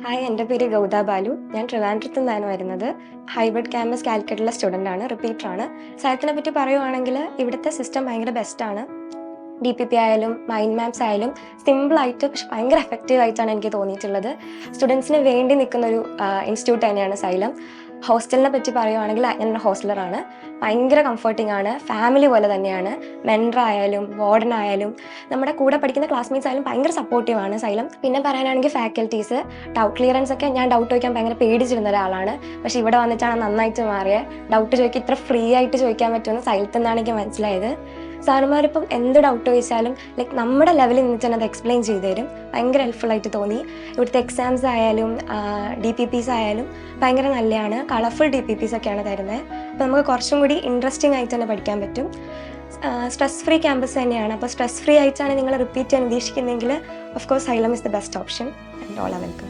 Hi, എൻ്റെ പേര് ഗൗത ബാലു. ഞാൻ ട്രിവാൻഡ്രത്ത് നിന്നാണ് വരുന്നത്. Hybrid campus കാലിക്കറ്റുള്ള സ്റ്റുഡൻ്റാണ്, റിപ്പീറ്ററാണ്. സയത്തിനെ പറ്റി പറയുവാണെങ്കിൽ ഇവിടുത്തെ സിസ്റ്റം ഭയങ്കര ബെസ്റ്റാണ്. DPP ആയാലും മൈൻഡ് മാപ്സ് ആയാലും സിമ്പിളായിട്ട് പക്ഷെ ഭയങ്കര എഫക്റ്റീവായിട്ടാണ് എനിക്ക് തോന്നിയിട്ടുള്ളത്. സ്റ്റുഡൻസിന് വേണ്ടി നിൽക്കുന്നൊരു ഇൻസ്റ്റിറ്റ്യൂട്ട് തന്നെയാണ് സൈലം. ഹോസ്റ്റലിനെ പറ്റി പറയുവാണെങ്കിൽ ഞാൻ ഹോസ്റ്റലറാണ്. ഭയങ്കര കംഫർട്ടിംഗ് ആണ്, ഫാമിലി പോലെ തന്നെയാണ്. മെൻറ്ററായാലും വാർഡനായാലും നമ്മുടെ കൂടെ പഠിക്കുന്ന ക്ലാസ്മേറ്റ്സ് ആയാലും ഭയങ്കര സപ്പോർട്ടീവാണ് സൈലം. പിന്നെ പറയാനാണെങ്കിൽ ഫാക്കൽറ്റീസ്, ഡൗട്ട് ക്ലിയറൻസ് ഒക്കെ ഞാൻ ഡൗട്ട് ചോദിക്കാൻ ഭയങ്കര പേടിച്ചിരുന്ന ഒരാളാണ്. പക്ഷേ ഇവിടെ വന്നിട്ടാണ് നന്നായിട്ട് മാറിയത്. ഡൗട്ട് ചോദിക്കാൻ ഇത്ര ഫ്രീ ആയിട്ട് ചോദിക്കാൻ പറ്റുമെന്ന് സൈലത്തിൽ നിന്നാണ് എനിക്ക് മനസ്സിലായത്. സാറുമാരിപ്പം എന്ത് ഡൗട്ട് ചോദിച്ചാലും ലൈക്ക് നമ്മുടെ ലെവലിൽ നിന്നിട്ട് തന്നെ അത് എക്സ്പ്ലെയിൻ ചെയ്തു തരും. ഭയങ്കര ഹെൽപ്ഫുള്ളായിട്ട് തോന്നി. ഇവിടുത്തെ എക്സാംസ് ആയാലും DPPs ആയാലും ഭയങ്കര നല്ലതാണ്. കളർഫുൾ DPPs ഒക്കെയാണ് തരുന്നത്. അപ്പോൾ നമുക്ക് കുറച്ചും കൂടി ഇൻട്രസ്റ്റിംഗ് ആയിട്ട് തന്നെ പഠിക്കാൻ പറ്റും. സ്ട്രെസ് ഫ്രീ ക്യാമ്പസ് തന്നെയാണ്. അപ്പോൾ സ്ട്രെസ് ഫ്രീ ആയിട്ടാണ് നിങ്ങൾ റിപ്പീറ്റ് ചെയ്യാൻ ഉദ്ദേശിക്കുന്നതെങ്കിൽ of course Xylem is the best option. And all are welcome.